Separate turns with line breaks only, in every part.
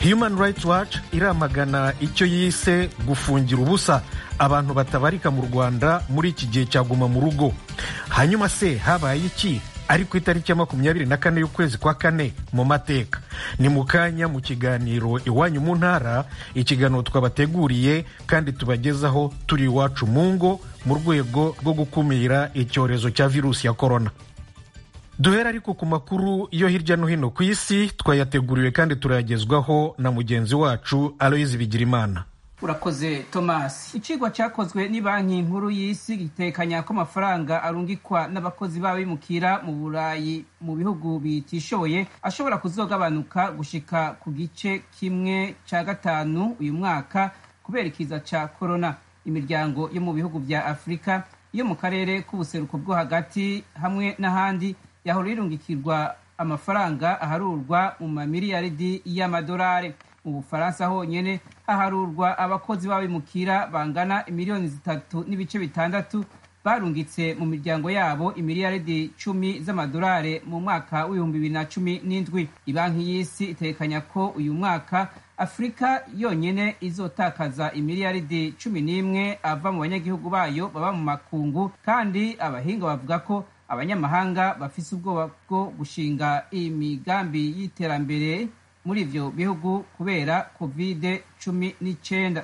Human Rights Watch iramagana icyo yise gufungira ubusa abantu batabarika mu Rwanda muri iki gihe cyaguma mu rugo. Hanyuma se habaye iki ari ku itariki ya 24 y'ukwezi kwa kane mu mateka? Ni mu kanya mu kiganiro Iwanyu mu Ntara, ikiganiro twabateguriye kandi tubagezaho turi iwacu mu ngo mu rwego rwo gukumira icyorezo cya virusi ya corona. Duhera ariko ku makuru yo hirya no hino ku isi twayateguriwe kandi turayagezwaho na mugenzi wacu Aloyizi Bigirimana.
Urakoze Thomas. Icigwa cyakozwe ni banki nkuru y'isi gitekanya ko amafaranga arungikwa n'abakozi b'abimukira mu Burayi mu bihugu bitishoboye ashobora kuzogabanuka gushika ku gice kimwe ca gatanu uyu mwaka kubera ikiza ca corona. Imiryango yo mu bihugu vya Afrika yo mu karere k'ubuseruko bwo hagati hamwe n'ahandi yahora irungikirwa amafaranga aharurwa mu mamiliyaridi y'amadolari. Mu Bufaransa honyene haharurwa abakozi b'abimukira bangana miliyoni 3.6 barungitse mu miryango yabo imiliyaridi 10 z'amadolari mu mwaka w'2017. Ibanki y'isi itekanya ko uyu mwaka Afrika yonyene izotakaza imiliyaridi 11 ava mu banyagihugu bayo baba mu makungu, kandi abahinga bavuga ko abanyamahanga bafise ubwoba bwo gushinga imigambi y'iterambere muri ivyo bihugu kubera COVID-19.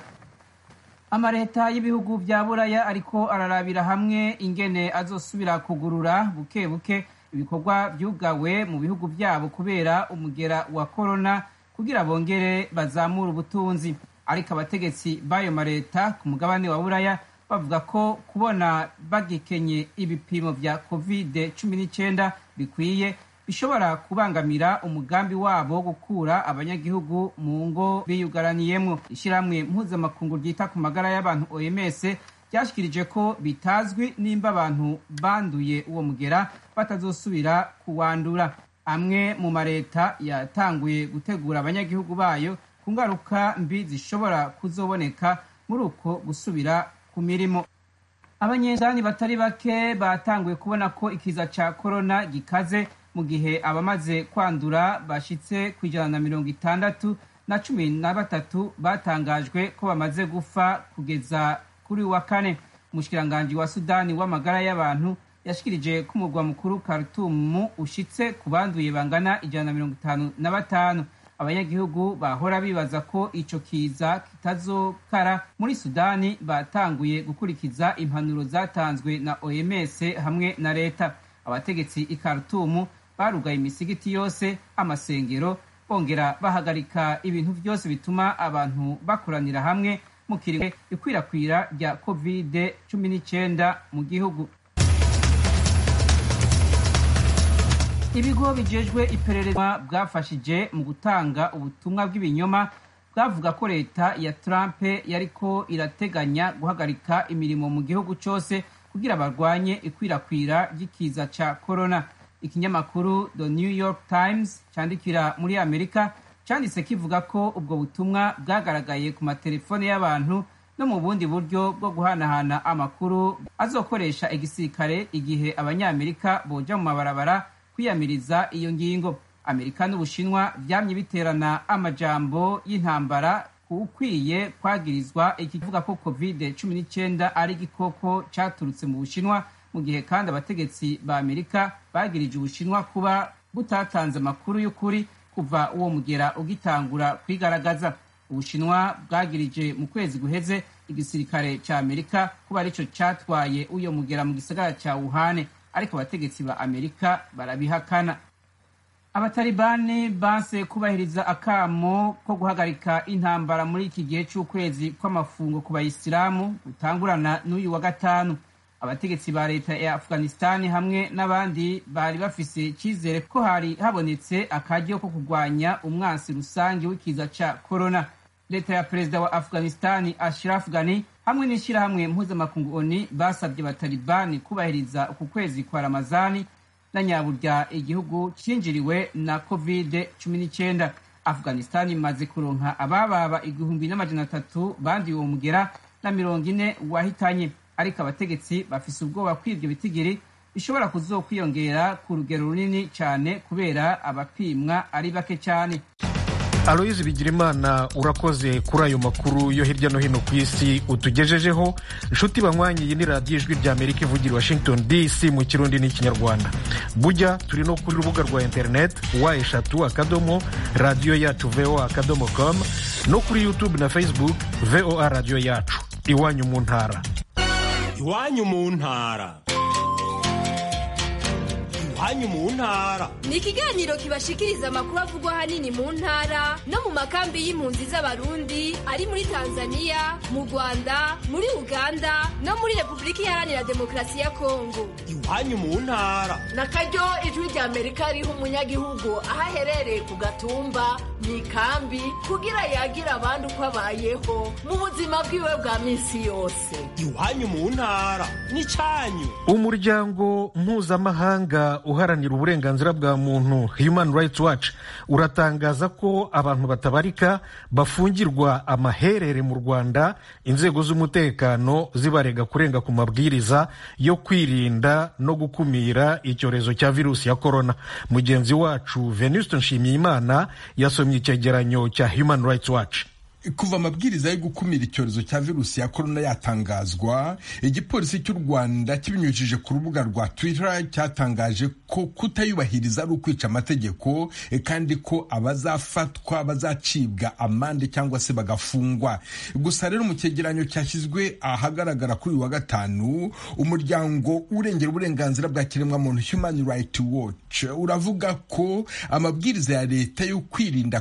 Amareta y'ibihugu vya Buraya ariko ararabira hamwe ingene azosubira kugurura buke buke ibikorwa vyugawe mu bihugu vyabo kubera umugera wa corona kugira bongere bazamura ubutunzi. Ariko abategetsi b'ayo mareta ku mugabane wa Buraya bavuga ko kubona bagikenye ibipimo vya COVID-19 bikwiye bishobora kubangamira umugambi wabo wo gukura abanyagihugu mu ngo biyugaraniyemwo. Ishiramwe mpuzamakungu ryita ku magara y'abantu OMS ryashikirije ko bitazwi nimba abantu banduye uwo mugera batazosubira kuwandura. Amwe mu mareta yatanguye gutegura abanyagihugu bayo ku ngaruka mbi zishobora kuzoboneka muri uko gusubira ku mirimo. Abanyeshani batari bake batanguye kubona ko ikiza ca corona gikaze mu gihe abamaze kwandura bashitse ku 163 batangajwe ko bamaze gufa kugeza kuri wa kane. Umushikiranganji wa Sudani w'amagara y'abantu yashikirije ko umurwa mukuru Khartoum ushitse ku banduye bangana 155. Abanyagihugu bahora bibaza ko ico kiza kitazokara muri Sudani batanguye gukurikiza impanuro zatanzwe na OMS hamwe na leta. Abategetsi i Khartoum barugaye imisigiti yose, amasengero, bongera bahagarika ibintu byose bituma abantu bakoranira hamwe mu kiringo ikwirakwira rya COVID-19 mu gihugu. Ibigo bijejwe iperereza bwafashije mu gutanga ubutumwa bw'ibinyoma bwavuga ko leta ya Trump yariko irateganya guhagarika imirimo mu gihugu cyose kugira barwanye ikwirakwira ry'ikiza ca corona. Ikinyamakuru The New York Times candikira muri Amerika canditse kivuga ko ubwo butumwa bwagaragaye ku matelefone y'abantu no mu bundi buryo bwo guhanahana amakuru azokoresha igisirikare igihe abanyamerika boja mu mabarabara kwiyamiriza iyo ngingo. Amerika n'Ubushinwa vyamye biterana amajambo y'intambara ukwiye kwagirizwa ikivuga ko COVID-19 ari igikoko caturutse mu Bushinwa, mu gihe kandi abategetsi ba Amerika bagirije Ubushinwa kuba butatanze amakuru y'ukuri kuva uwo mugera ugitangura kwigaragaza. Ubushinwa bwagirije mu kwezi guheze igisirikare ca Amerika kuba arico catwaye uyo mugera mu gisagara ca Wuhan, ariko abategetsi ba Amerika barabihakana. Abatalibani banse kubahiriza akamo ko guhagarika intambara muri iki gihe c'ukwezi kw'amafungo ku bayisilamu gutangurana n'uyu wa gatanu. Abategetsi ba leta ya Afghanistan hamwe n'abandi bari bafise icizere ko hari habonetse akaryo ko kurwanya umwansi rusange w'ikiza ca corona. Leta ya perezida wa Afghanistan Ashraf Ghani hamwe n'ishirahamwe mpuzamakungu ONU basabye abatalibani kubahiriza uku kwezi kwa Ramazani na nyaburya igihugu cinjiriwe na COVID-19. Afghanistan imaze kuronka abababa 1,300 bandi uwo mugera na 40 wahitanye, ariko abategetsi bafise ubwoba kw'ivyo bitigiri bishobora kuzokwiyongera ku rugero runini cyane kubera abapimwa ari bake cyane.
Aloyizi Bigirimana urakoze kuri ayo makuru yo hirya no hino ku isi utugejejeho. Inshuti banywanyi, iyi ni radiyo ijwi rya Amerika ivugira Washington DC mu Kirundi n'Ikinyarwanda. Burya turi no kuri rubuga rwa internet wa3 radio yacu voa.com no kuri YouTube na Facebook VOA radio yacu. Iwanyu mu ntara.
Iwanyu mu ntara. Iwanyu mu ntara
ni ikiganiro kibashikiriza amakuru avugwa hanini mu ntara no mu makambi y'impunzi z'abarundi ari muri Tanzania, mu Rwanda, muri Uganda no muri Repubulika Iharanira Demokarasi ya Kongo.
Iwanyu mu ntara
nakaryo ijwi rya Amerika riha umunyagihugu aho aherereye ku gatumba mu ikambi kugira yagira abandi uko abayeho mu buzima bwiwe bwa minsi yose.
Iwanyu mu ntara ni cyanyu.
Umuryango mpuzamahanga uharanira uburenganzira bwa muntu Human Rights Watch uratangaza ko abantu batabarika bafungirwa amaherere mu Rwanda, inzego z'umutekano zibarega kurenga ku mabwiriza yo kwirinda no gukumira icyorezo cya virusi ya corona. Mugenzi wacu Venuste Nshimiyimana yasomye icyegeranyo cya Human Rights Watch.
Kuva amabwiriza yo gukumira icyorezo cya virusi ya corona yatangazwa, igipolisi cy'u Rwanda kibinyujije ku rubuga rwa Twitter cyatangaje ko kutayubahiriza ari ukwica amategeko, kandi ko abazafatwa bazacibwa amande cyangwa se bagafungwa. Gusa rero mu cyegeranyo cyashyizwe ahagaragara kuri uyu wa gatanu, umuryango urengera uburenganzira bwa kiremwamuntu Human Rights Watch uravuga ko amabwiriza ya leta yo kwirinda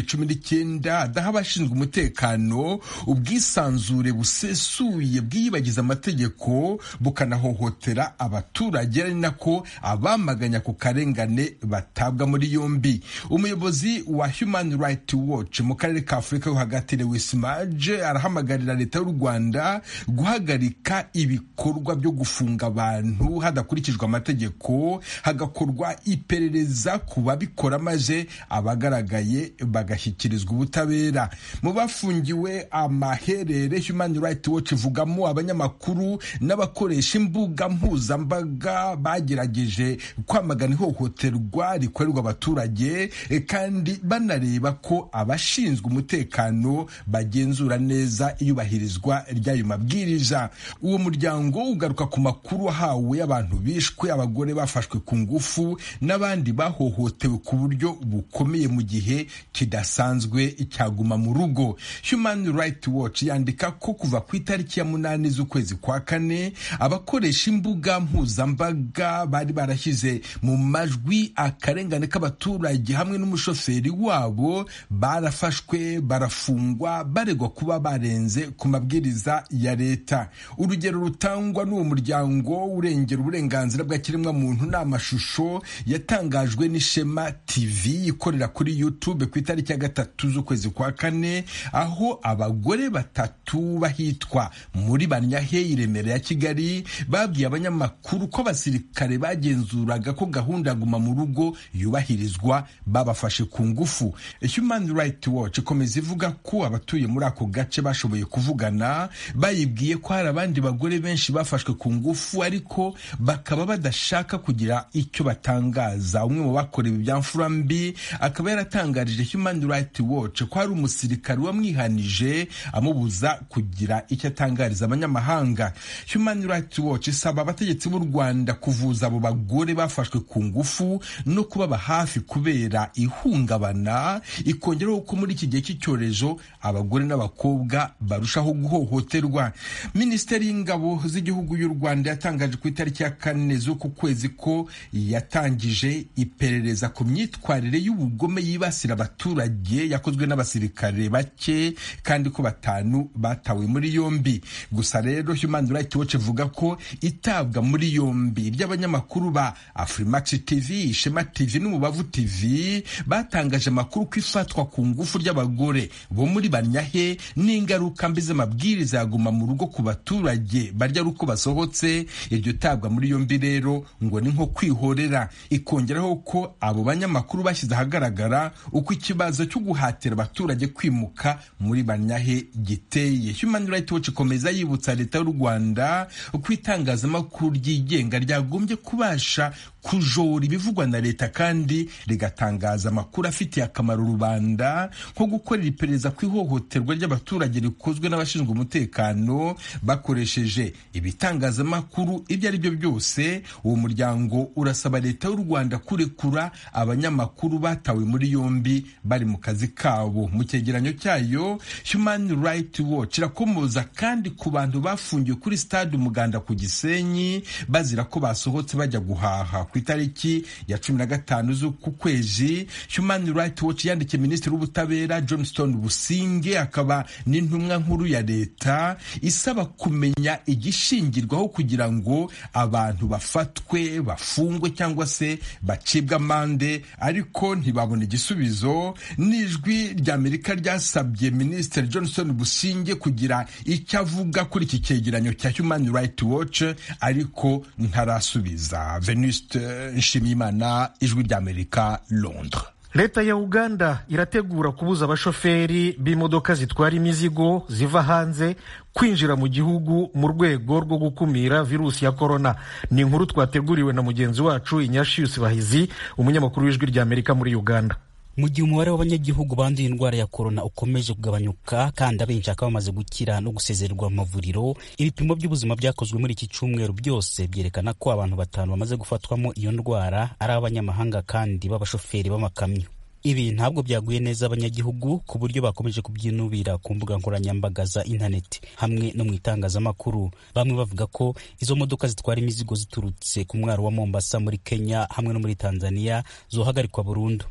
COVID-19 adaha abashinzwe umutekano ubwisanzure busesuye bwiyibagiza amategeko bukanahohotera abaturage, ari nako abamaganya ku karengane batabwa muri yombi. Umuyobozi wa Human Rights Watch mu karere ka Afurika yo hagati Lewis Maj arahamagarira leta y'u Rwanda guhagarika ibikorwa byo gufunga abantu hadakurikijwe amategeko, hagakorwa iperereza ku babikora maze abagaragaye bagashyikirizwa ubutabera. Mu bafungiwe amaherere, Human Rights Watch ivugamo abanyamakuru n'abakoresha imbuga mpuzambaga bagerageje kwamagana ihohoterwa rikorerwa abaturage, kandi banareba ko abashinzwe umutekano bagenzura neza iyubahirizwa ry'ayo mabwiriza. Uwo muryango ugaruka ku makuru ahawe abantu bishwe, abagore bafashwe ku ngufu n'abandi bahohotewe ku buryo bukomeye mu gihe kidasanzwe cyaguma mu rugo. Human Rights Watch yandika ko kuva ku itariki ya 8 z'ukwezi kwa kane abakoresha imbuga mpuzambaga bari barashyize mu majwi akarengane k'abaturage hamwe n'umushoferi wabo barafashwe, barafungwa, baregwa kuba barenze ku mabwiriza ya leta. Urugero rutangwa n'uwo muryango urengera uburenganzira bwa kiremwamuntu n'amashusho yatangajwe n'Ishema TV ikorera kuri YouTube ku itariki ya 3 z'ukwezi kwa kane, aho abagore 3 bahitwa muri Banyahe i Remera ya Kigali babwiye abanyamakuru ko abasirikare bagenzuraga ko gahunda guma mu rugo yubahirizwa babafashe ku ngufu. Human Rights Watch ikomeza ivuga ko abatuye muri ako gace bashoboye kuvugana bayibwiye ko hari abandi bagore benshi bafashwe ku ngufu ariko bakaba badashaka kugira icyo batangaza. Umwe mu bakorewe ibyamfura mbi akaba yaratangarije Human Rights Watch ko hari umusirikare wamwihanije amubuza kugira icyo atangariza abanyamahanga. Human Rights Watch isaba abategetsi b'u Rwanda kuvuza abo bagore bafashwe ku ngufu no kubaba hafi kubera ihungabana, ikongeraho ko muri iki gihe cy'icyorezo abagore n'abakobwa barushaho guhohoterwa. Minisiteri y'Ingabo z'igihugu y'u Rwanda yatangaje ku itariki ya 4 z'uku kwezi ko yatangije iperereza ku myitwarire y'ubugome yibasira abaturage yakozwe n'abasirikare bake, kandi ko 5 batawe muri yombi. Gusa rero Human Rights Watch ivuga ko itabwa muri yombi ry'abanyamakuru ba Afrimax TV, Ishema TV n'Umubavu TV batangaje amakuru ko ifatwa ku ngufu ry'abagore bo muri Banyahe n'ingaruka mbi z'amabwiriza yaguma mu rugo ku baturage barya uko basohotse. Iryo tabwa muri yombi rero ngo ni nko kwihorera. Ikongeraho ko abo banyamakuru bashyize ahagaragara uko ikibazo cyo guhatira abaturage kwimura kwimuka muri Banyahe giteye. Human Rights Watch ikomeza yibutsa leta y'u Rwanda ko itangazamakuru ryigenga ryagombye kubasha kujora ibivugwa na leta kandi rigatangaza amakuru afitiye akamaro rubanda, nko gukorera iperereza ku ihohoterwa ry'abaturage rikozwe n'abashinzwe umutekano bakoresheje ibitangazamakuru ibyo ari byo byose. Uwo muryango urasaba leta y'u Rwanda kurekura abanyamakuru batawe muri yombi bari mu kazi kabo. Mu cyegeranyo cyayo, Human Rights Watch irakomoza kandi ku bantu bafungiwe kuri stade Umuganda ku Gisenyi bazira ko basohotse bajya guhaha. Ku itariki ya 15 z'uku kwezi, Human Rights Watch yandikiye Minisitiri w'Ubutabera Johnston Businge akaba n'intumwa nkuru ya leta isaba kumenya igishingirwaho kugira ngo abantu bafatwe, bafungwe cyangwa se bacibwa amande, ariko ntibabona igisubizo. N'ijwi ry'Amerika ryasabye Minisitiri Johnston Businge kugira icyo avuga kuri iki cyegeranyo cya Human Rights Watch, ariko ntarasubiza. Venuste Nshimiyimana, ijwi ry'Amerika, Londres.
Leta ya Uganda irategura kubuza abashoferi b'imodoka zitwara imizigo ziva hanze kwinjira mu gihugu mu rwego rwo gukumira virusi ya korona. Ni inkuru twateguriwe na mugenzi wacu Inyashius Bahizi, umunyamakuru w'ijwi ry'Amerika muri Uganda.
Mu gihe umubare w'abanyagihugu banduye indwara ya korona ukomeje kugabanyuka kandi abenshi bakaba bamaze gukira no gusezererwa mu mavuriro, ibipimo by'ubuzima byakozwe muri iki cyumweru byose byerekana ko abantu 5 bamaze gufatwamo iyo ndwara ari abanyamahanga kandi b'abashoferi b'amakamyo. Ibi ntabwo byaguye neza abanyagihugu ku buryo bakomeje kubyinubira ku mbuga nkoranyambaga za internet hamwe no mu itangazamakuru. Bamwe bavuga ko izo modoka zitwara imizigo ziturutse ku mwaro wa Mombasa muri Kenya hamwe no muri Tanzania zohagarikwa burundu.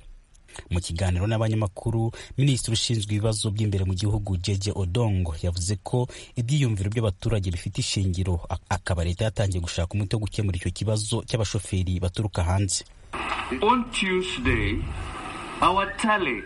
Mu kiganiro n'abanyamakuru, Minisitiri ushinzwe ibibazo by'imbere mu gihugu Jeje Odongo yavuze ko ibyiyumviro by'abaturage bifite ishingiro, akaba leta yatangiye gushaka umuti wo gukemura icyo kibazo cy'abashoferi baturuka hanze.
On Tuesday, our tally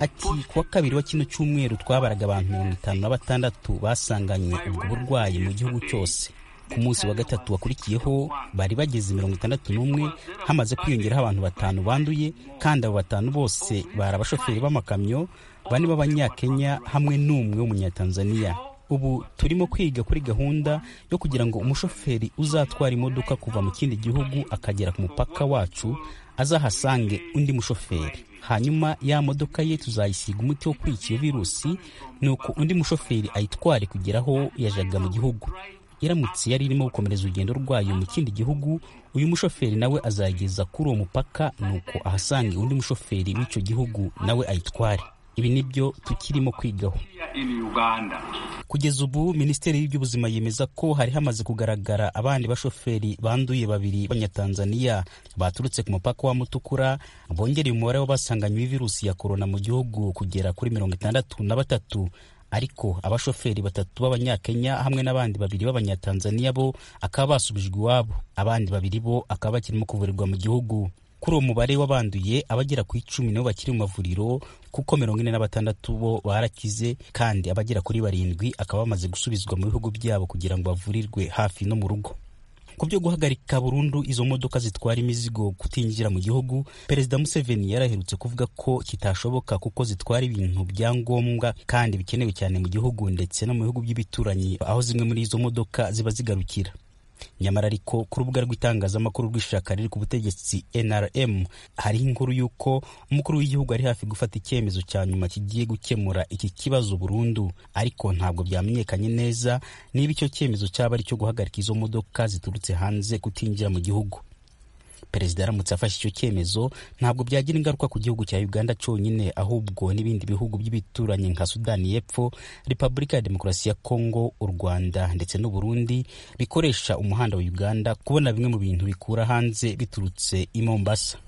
ati kuwa kabiri wa kino cyumweru twabaraga abantu 56 basanganywe ubwo burwayi mu gihugu cyose. Ku munsi wa gatatu wakurikiyeho bari bageze 61, hamaze kwiyongeraho abantu 5 banduye, kandi abo 5 bose bari abashoferi b'amakamyo, 4 b'abanyakenya hamwe n'umwe w'umunyatanzania. Ubu turimo kwiga kuri gahunda yo kugira ngo umushoferi uzatwara imodoka kuva mu kindi gihugu akagera ku mupaka wacu azahasange undi mushoferi, hanyuma ya modoka ye tuzayisiga umuti wo kwica iyo virusi, nuko undi mushoferi ayitware kugeraho yajaga mu gihugu. Iramutse yari irimo gukomereza urugendo rwayo mu kindi gihugu, uyu mushoferi nawe azageza kuri uwo mupaka, nuko ahasange undi mushoferi w'icyo gihugu nawe ayitware. Ibi nibyo tukirimo kwigaho. Kugeza ubu Minisiteri y'Ubuzima yemeza ko hari hamaze kugaragara abandi bashoferi banduye 2 b'Abanyatanzania baturutse ku mupaka wa Mutukura, bongereye umubare w'abasanganywe virusi ya korona mu gihugu kugera kuri 63, ariko abashoferi 3 b'Abanyakenya hamwe n'abandi 2 b'Abanyatanzania bo akaba basubijwe iwabo, abandi 2 bo akaba bakirimo kuvurirwa mu gihugu. Kuri uwo mubare w'abanduye abagera ku 10 nibo bakiri mu mavuriro, kuko 46 bo barakize, kandi abagera kuri 7 akaba bamaze gusubizwa mu bihugu byabo kugira ngo bavurirwe hafi no mu rugo. Ku byo guhagarika burundu izo modoka zitwara imizigo kutinjira mu gihugu, Perezida Museveni yaraherutse kuvuga ko kitashoboka kuko zitwara ibintu bya ngombwa kandi bikenewe cyane mu gihugu ndetse no mu bihugu by'ibituranyi aho zimwe muri izo modoka ziba zigarukira. Nyamara ariko ku rubuga rw'itangazamakuru rw'ishaka riri ku butegetsi NRM hari inkuru y'uko umukuru w'igihugu ari hafi gufata icyemezo cya nyuma kigiye gukemura iki kibazo burundu, ariko ntabwo byamenyekanye neza niba icyo cyemezo cyaba ari cyo guhagarika izo modoka ziturutse hanze kutinjira mu gihugu. Perezida aramutse afashe icyo cyemezo ntabwo byagira ingaruka ku gihugu cya Uganda cyonyine, ahubwo n'ibindi bihugu by'ibituranyi nka Sudani y'Epfo, Repubulika ya Demokarasi ya Kongo, u Rwanda ndetse n'u Burundi bikoresha umuhanda wa Uganda kubona bimwe mu bintu bikura hanze biturutse i Mombasa.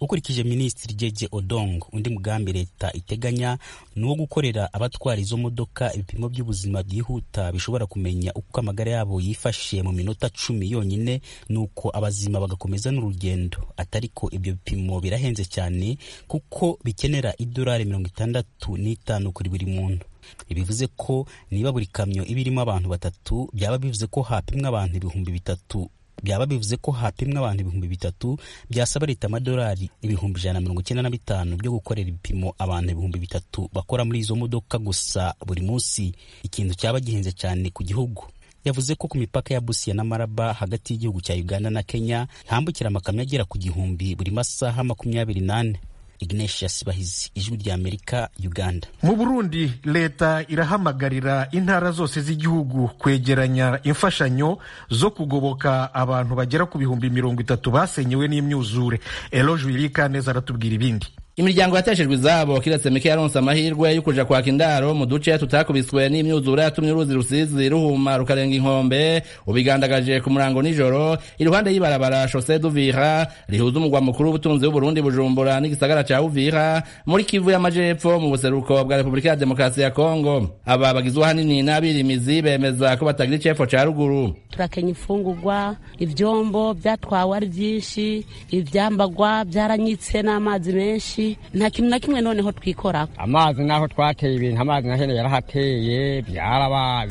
Ukurikije Minisitiri Jeje Odongo, undi mugambi leta iteganya ni uwo gukorera abatwara izo modoka ibipimo by'ubuzima byihuta bishobora kumenya uko amagara yabo yifashe mu minota 10 yonyine, nuko abazima bagakomeza n'urugendo. Atariko ibyo bipimo birahenze cyane kuko bikenera $65 kuri buri muntu. Ibivuze ko niba buri kamyo ibirimo abantu 3 byaba bivuze ko hapimwa abantu 3,000 byaba bivuze ko hapimwa abantu 3,000 byasaba leta amadolari 195 byo gukorera ibipimo abantu 3,000 bakora muri izo modoka gusa buri munsi, ikintu cyaba gihenze cyane ku gihugu. Yavuze ko ku mipaka ya Busia na Maraba hagati y'igihugu cya Uganda na Kenya hambukira amakamyo agera ku 1,000 buri masaha 24. Ignatius Bahizi, Ijwi rya Amerika, Uganda.
Mu Burundi leta irahamagarira intara zose z'igihugu kwegeranya imfashanyo zo kugoboka abantu bagera ku 30,000 basenyewe n'imyuzure. Eloge Wilikaneza aratubwira ibindi.
Imiryango yateshejwe izabo kiretse mike yaronse amahirwe yo kuja kwaka indaro mu duce tutakubiswe n'imyuzure yatumye uruzi Rusizi ruhuma rukarenga inkombe ubigandagaje ku murango nijoro iruhande y'ibarabara Chaussée d'Uvira rihuza umugwa mukuru w'ubutunzi w'Uburundi Bujumbura n'igisagara ca Uvira muri Kivu y'Amajepfo mu buseruko bwa Republika ya Demokarasi ya Kongo. Aba bagizwe hanini n'abirimizi bemeza ko batagira icefo ca ruguru.
Turakenya ifungurwa, ivyombo byatwawe ari byinshi, ivyambagwa byaranyitse n'amazi menshi, nta kintu na kimwe noneho twikora.
Amazi naho twateye ibintu, amazi nahene yarahateye, byaraba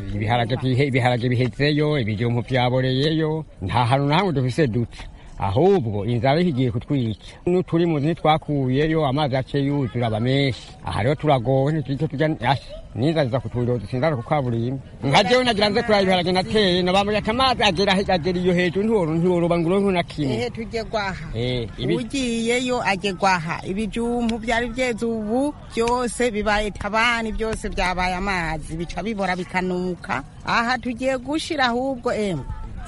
ibiharage bihezeyo, ibijumbu byaboreyeyo, nta hantu nahamwe dufise dute. Ahubwo inzara igiye kutwica. N'uturi mu ntitwakuyeyo amazi ace yuzura abamenshi. Aha rero turagowe ntitujye tujya niza za kuturoza sindara ku kaburimbo. Nkajewe nagira nze turayiharage nateye nabamwe atamazi agera iyo hejuru ntoro banguro na kimwe.
Tujye gwaha. Ugiyeyo aje gwaha. Ibijumbu byari byeze ubu byose bibaye tabani byose byabaye amazi bica bibora bikanuka. Aha tugiye gushira ahubwo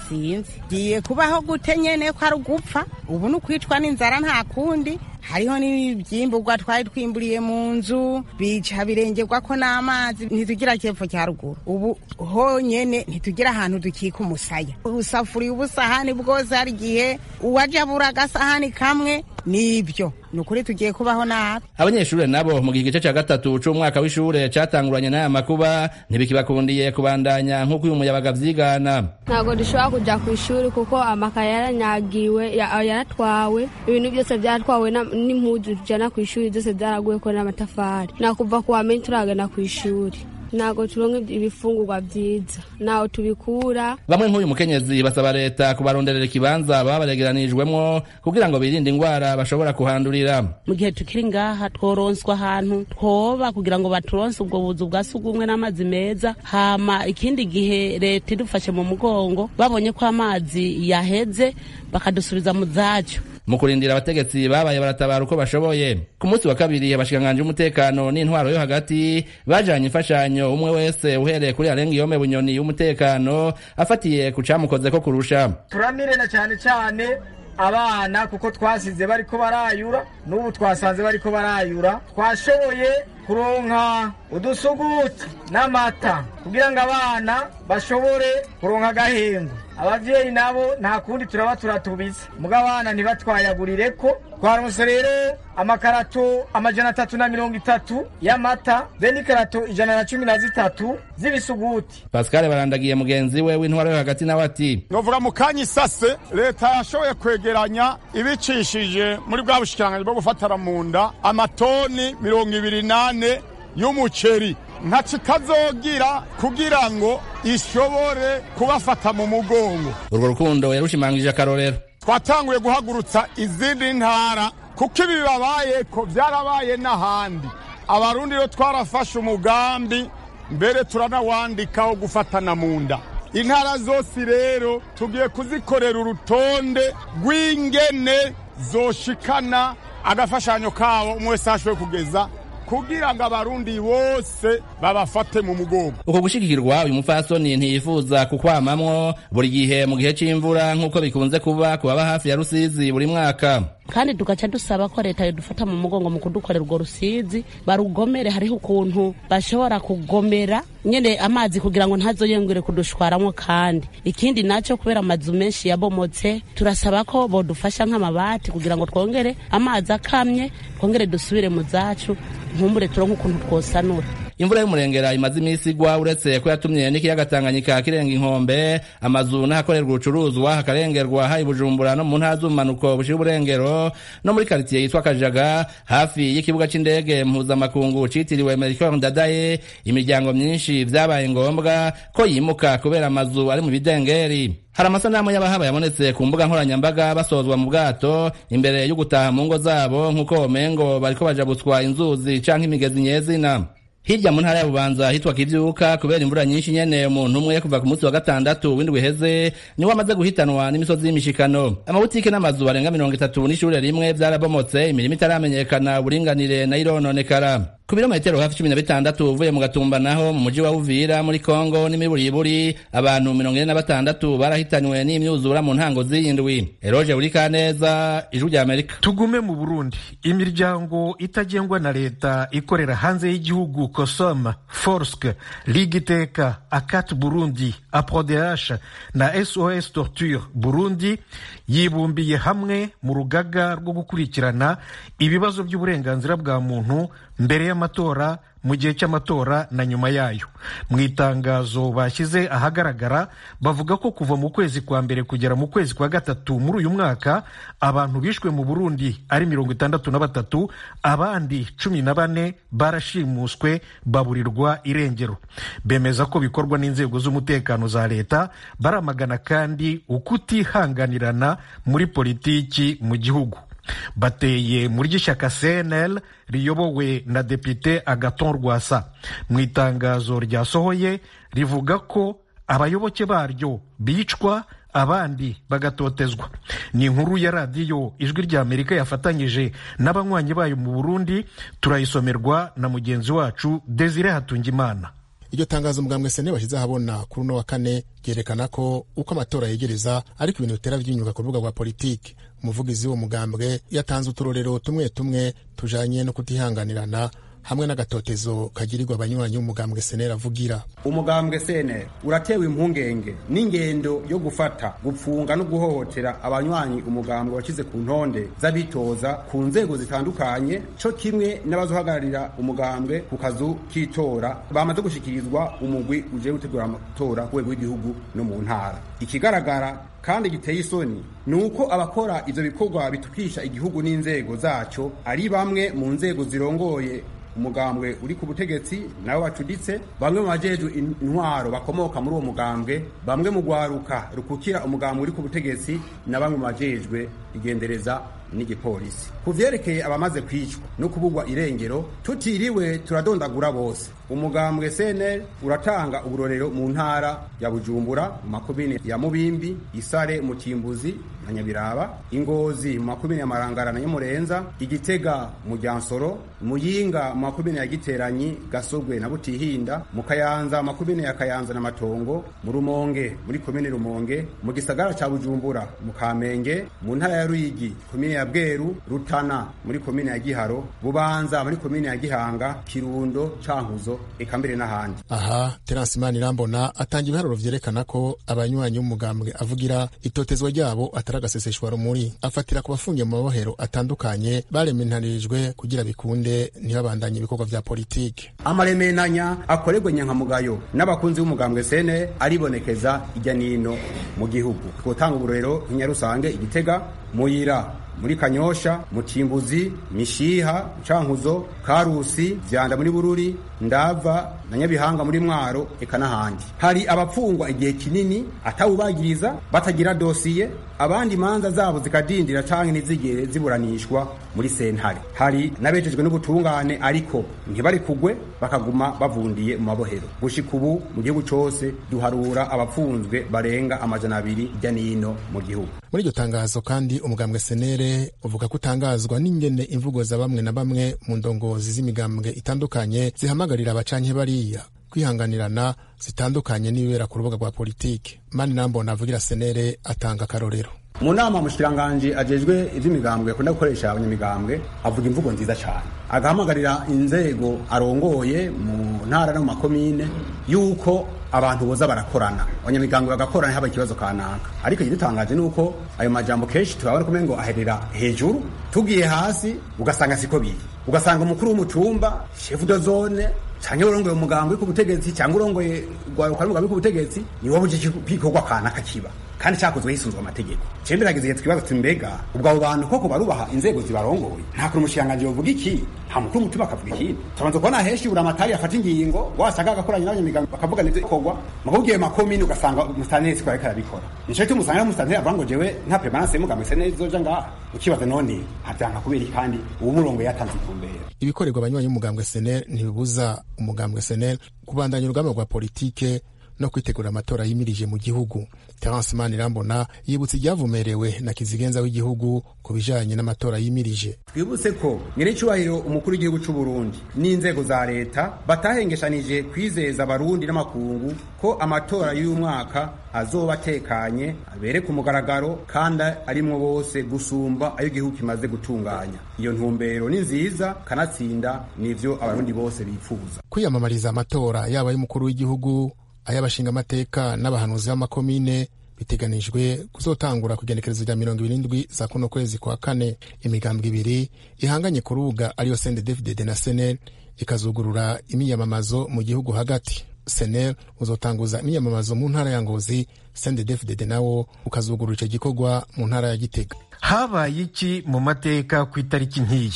sinzi giye kubaho gute nyene ko ari gupfa ubu nukwicwa n'inzara nta kundi. Hariho n'ibyimburwa twari twimburiye mu nzu bica birengerwa ko n'amazi ntitugira cyepfo cya ruguru. Ubu honyene ntitugira ahantu dukika umusaya, usafuriye ubusahani bwose hari igihe uwaja buraga sahani kamwe. Nibyo nukuri tugiye kubaho nabi.
Abanyeshuri nabo mu gice cya gatatu c'umwaka w'ishure catanguranye n'aya makuba ntibikibakundiye kubandanya nk'uko uyu muyabaga vyigana.
Ntago dushobora kuja ku ishuri kuko amakaye yaranyagiwe yaratwawe, ibintu byose byatwawe n'impuzu tujana ku ishuri byose byaraguye ko n'amatafari. Nakuva ku wamenye turagana ku ishuri nago turonke ibifungurwa byiza naho tubikura.
Bamwe nk'uyu mukenyezi basaba leta kubaronderera ikibanza babaregeranijwemwo kugira ngo birinde ingwara bashobora kuhandurira.
Mu gihe tukiri ngaha tworonswa ahantu twoba kugira ngo baturonse ubwo buzu bwa sugumwe n'amazi meza, hama ikindi gihe leta idufashe mu mugongo babonye ko amazi yaheze bakadusubiza mu zacu.
Mu kurindira abategetsi babaye baratabara uko bashoboye. Ku munsi wa kabiri abashikanganje umutekano n'intwaro yo hagati bajanye imfashanyo umwe wese uhereye kuri Arengiyome Bunyoni y'umutekano afatiye ku camukoze ko kurusha.
Turamire na cyane abana kuko twasize bariko barayura n'ubu twasanze bariko barayura, twashoboye kuronka udusuguti n'amata kugira ngo abana bashobore kuronka agahengo. Abavyeyi nabo nta kundi turaba turatubiza muga abana ntibatwayagurire ko. Twaronse rero amakarato 330 y'amata n'ikarato 113 z'ibisuguti.
Pascal Barandagiye mugenzi we w'intwaro yo hagati nawe ati
novuga mu kanyi sase leta yashoboye kwegeranya ibicishije muri bwa bushikiranganje bwo gufatara mu nda amatoni 28 y'umuceri nta kitazogira kugira ngo ishobore kubafata mu mugongo.
Urwo rukundo yarushimangije akarorero.
Twatanguye guhagurutsa izindi ntara kuko ibi babaye ko byarabaye n'ahandi. Abarundi rero twarafashe umugambi mbere turanawandikaho gufatana mu nda. Intara zose rero tugiye kuzikorera urutonde rw'ingene zoshikana agafashanyo kabo umwe wese ashoboye kugeza kugira ngo abarundi bose babafate mu mugongo.
Uko gushikirwa uyu mupfasoni ntiyifuza kukwamamwo buri gihe mu gihe c'imvura nk'uko bikunze kuba kubaba hafi ya Rusizi buri mwaka.
Kandi tugaca dusaba ko leta yodufata mu mugongo mu kudukorera urwo Rusizi barugomere. Hariho ukuntu bashobora kugomera nyene amazi kugira ngo ntazoyengere kudushwaramwo. Kandi ikindi naco kubera amazu menshi yabomotse turasaba ko bodufasha nk'amabati kugira ngo twongere amazi akamye twongere dusubire mu zacu nkumbure turonke ukuntu twosanura.
imvura y'umurengera imaze imisi igwa uretse ko yatumye n'ikiyaga Tanganyika kirenga inkombe amazu n'ahakorerwa ubucuruzwa hakarengerwa hari Bujumbura no mu ntara z'ubumanuko bushira uburengero no muri quartier yitwa Kajaga hafi y'ikibuga c'indege mpuzamakungu citiriwe Melchior Ndadaye imiryango myinshi vyabaye ngombwa ko yimuka kubera amazu ari mu bidengeri. Hari amasanamu y'abahaba yabonetse ku mbuga nkoranyambaga basozwa mu bwato imbere yo gutaha mu ngo zabo nk'uko Mengo bariko bajabutswa inzuzi canke imigezi nyezina. Hirya mu ntara ya Bubanza hitwa Kivyuka kubera imvura nyinshi nyene umuntu umwe kuva ku munsi wa gatandatu w'indwi iheze niwe amaze guhitanwa n'imisozi y'imishikano. Amabutike n'amazu barenga 30 n'ishure rimwe vyarabomotse imirimo itaramenyekana uburinganire na irononekara. Ku birometero hafi 16 uvuye mu Gatumba naho mu muji wa Uvira muri Kongo n'imiburiburi abantu 46 barahitanywe n'imyuzura mu ntango z'indwi. Eroje Urikaneza, Ijwi rya Amerika.
Tugume mu Burundi. Imiryango itagengwa na leta ikorera hanze y'igihugu Kosoma, Forsk, Ligiteka, Akat Burundi, APRODH na SOS Torture Burundi yibumbiye hamwe mu rugaga rwo gukurikirana ibibazo by'uburenganzira bwa muntu mbere y'amatora, mu gihe cy'amatora na nyuma yayo. Mu itangazo bashyize ahagaragara bavuga ko kuva mu kwezi kwa mbere kugera mu kwezi kwa gatatu muri uyu mwaka abantu bishwe mu Burundi ari 63, abandi 14 barashimuswe baburirwa irengero. Bemeza ko bikorwa n'inzego z'umutekano za leta, baramagana kandi ukutihanganirana muri politiki mu gihugu. Bateye muri gishyaka CNL riyobowe na Depite Agathon Rwasa. Mu itangazo ryasohoye rivuga ko abayoboke baryo bicwa abandi bagatotezwa. Ni inkuru ya radiyo Ijwi rya Amerika yafatanyije n'abanywanyi bayo mu Burundi, turayisomerwa na mugenzi wacu Desire Hatungimana.
Iryo tangazo mugambwe sene bashize habona kuri no wa kane ryerekana ko uko amatora yegereza ariko ibintu bitera by'inyuga ku rubuga rwa politiki. Umuvugizi wo mugambwe yatanze uturorero tumwe tumwe tujanye no kutihanganirana hamwe n'agatotezo kagirirwa abanywanyi b'umugambwe senera avugira.
Umugambwe senera uratewe impungenge n'ingendo yo gufata, gupfunga no guhohotera abanywanyi umugambwe wakize ku ntonde z'abitoza ku nzego zitandukanye, co kimwe n'abazohagararira umugambwe ku kazu k'itora bamaze gushikirizwa umugwi uje gutegura amatora ku rwego rw'igihugu no mu ntara. Ikigaragara kandi giteye isoni nuko abakora ivyo bikorwa bitukisha igihugu n'inzego zaco ari bamwe mu nzego zirongoye umugambwe uri ku butegetsi nabo bacuditse, bamwe mu bajejwe intwaro bakomoka muri uwo mugambwe, bamwe mu gwaruka rukukira umugambwe uri ku butegetsi na bamwe mu bajejwe igendereza n'igipolisi. Kuvyerekeye abamaze kwicwa no kubugwa irengero tutiriwe turadondagura bose, umugambwe CNL uratanga uburorero mu ntara ya Bujumbura, mu makomine ya Mubimbi, Isare, Mutimbuzi na Nyabiraba, Ingozi mu makomine ya Marangara na Nyamurenza, Igitega mu Ryansoro, Muyinga mu makomine ya Giteranyi, Gasogwe na Butihinda, mu Kayanza mu makomine ya Kayanza na Matongo, mu Rumonge muri komine Rumonge, mu gisagara ca Bujumbura mu Kamenge, mu ntara ya Ruyigi komine ya Bweru, Rutana muri komine ya Giharo, Bubanza muri komine ya Gihanga, Kirundo, Cankuzo eka mbere n'ahandi.
Aha Terence Manirambona atanga ibiharuro vyerekana ko abanywanyi b'umugambwe avugira itotezwa ryabo ataragaseseshwa rumuri, afatira ku bafungiye mu mabohero atandukanye baremenanirijwe kugira bikunde ntibabandanye ibikorwa vya politike.
Amaremenanya akorerwe nyankamugayo n'abakunzi b'umugambwe sene aribonekeza ijya nino mu gihugu. Twotanga uburero Nyarusange, Igitega, Muyira muri Kanyosha, Mutimbuzi, Mishiha, Cankuzo, Karusi, Vyanda muri Bururi, Ndava na Nyabihanga muri Mwaro eka n'ahandi. Hari abapfungwa igihe kinini atawubagiriza batagira dosiye, abandi manza zabo zikadindira canke ntizigere ziburanishwa muri sentare. Hari nabejejwe n'ubutungane ariko ntibari kugwe bakaguma bavundiye mu mabohero. Gushika ubu mu gihugu cose duharura abapfunzwe barenga 200 ijya nino mu gihugu.
Muri iryo tangazo kandi umugambwe senere uvuga ko utangazwa n'ingene imvugo za bamwe na bamwe mu ndongozi z'imigambwe itandukanye zihamagarira abacanke bariya kwihanganirana zitandukanye n'ibibera ku rubuga rwa politike. Manirambona avugira senere atanga akarorero.
Mu nama mushikiranganje ajejwe ivy'imigambwe akunda gukoresha abanyamigambwe avuga imvugo nziza cyane, agahamagarira inzego arongoye mu ntara no mu makomine yuko abantu boza barakorana, abanyamigambwe bagakorana haba ikibazo kanaka. Ariko igitangaje nuko ayo majambo kenshi turabona kumengo aherera hejuru, tugiye hasi ugasanga siko biri, ugasanga umukuru w'umutumba chef de zone canke urongoye umugambwe ku butegetsi cyangwa urongoye rwaruka n'umugambwe ku butegetsi ni wowe uje kwikorwa kana kakiba kandi cyakozwe hisunzwe amategeko cembe rageze twibaza tumbega ubwo abo bantu koko barubaha inzego zibarongoye nta kuri umushinganje yovuga iki nta mukuru mutima akavuga iki tubanza kubona heshi buramatari afata ingingo wasaga agakoranya n'abanyamigambi bakavuga n'ivyo ikorwa mukugiye makomini ugasanga umustanesi kwa arabikora nico cyo musanga umustanesi avuga ngo jewe nta permanence y'umugambwe senezi zoja ngaha ukibaza none havyanka kubera kandi uwo murongo yatanze ikumbera
ibikorerwa abanywanyi b'umugambwe SNL ntibibuza umugambwe SNL kubandanya urugamba rwa politike no kwitegura amatora yimirije mu gihugu. Terence Manirambona yibutse ibyavumerewe na kizigenza w'igihugu ku bijanye n'amatora yimirije.
Twibutse ko nyir'icyubahiro umukuru w'igihugu cy'u Burundi n'inzego za leta batahengeshanije kwizeza abarundi n'amakungu ko amatora y'uyu mwaka azoba atekanye abere ku mugaragaro kandi arimwo bose gusumba ayo igihugu kimaze gutunganya. Iyo ntumbero ni nziza kanatsinda nivyo abarundi bose bifuza.
Kwiyamamariza amatora yaba y'umukuru w'igihugu ay'abashinga amateka n'abahanuzi b'amakomine biteganijwe kuzotangura ku igenekerezo rya 27 za kuno kwezi kwa kane. Imigambwe ibiri ihanganye ku rubuga ariyo CNDD-FDD na SNL ikazugurura imiyamamazo mu gihugu hagati. SNL uzotanguza imiyamamazo mu ntara ya Ngozi, CNDD-FDD nawo ukazugurura ico gikorwa mu ntara ya Gitega.
Habaye iki mu mateka ku itariki nk'iyi?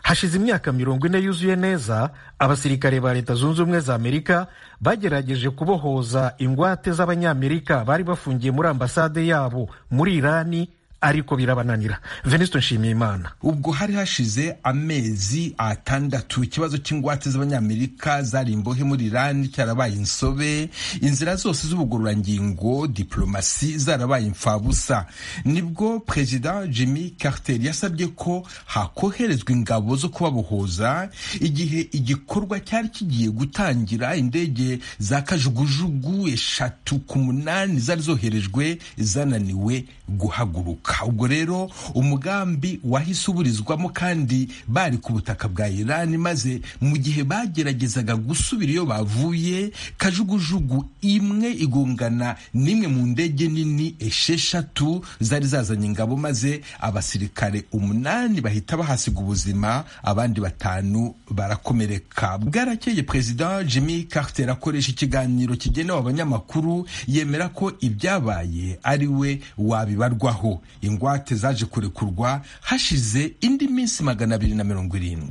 Hashize imyaka 40 yuzuye neza abasirikare ba Leta Zunze Ubumwe za Amerika bagerageje kubohoza ingwate z'abanyamerika bari bafungiye muri ambasade yabo muri Irani, ariko birabananira. Venuste Nshimiyimana.
Ubwo hari hashize amezi 6 ikibazo cy'ingwate z'abanyamerika zari imbohe muri Iran cyarabaye insobe, inzira zose z'ubugororangingo diplomasi zarabaye imfabusa. Nibwo President Jimmy Carter yasabye ko hakoherezwa ingabo zo kubabohoza igihe igikorwa cyari kigiye gutangira. Indege za kajugujugu 3 zari zoherejwe zananiwe guhaguruka. Ubwo rero umugambi wahise uburizwamo kandi bari ku butaka bwa Iran, maze mu gihe bageragezaga gusubira iyo bavuye kajugujugu imwe igongana n'imwe mu ndege nini 6 zari zazanye ingabo, maze abasirikare 8 bahita bahasiga ubuzima, abandi 5 barakomereka. Bwarakeye President Jimmy Carter akoresha ikiganiro kigenewe abanyamakuru yemera ko ibyabaye ari we wabibarwaho. Ingwate zaje kurekurwa hashize indi minsi 270.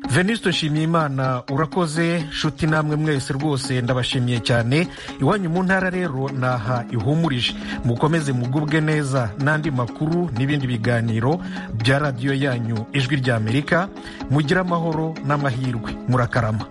Venuste Nshimiyimana urakoze. Shuti namwe mwese rwose ndabashimiye cyane. Iwanyu mu ntara rero naha ihumurije. Mukomeze mugubwe neza n'andi makuru n'ibindi biganiro bya radiyo yanyu Ijwi ry'Amerika. Mugira amahoro n'amahirwe. Murakarama.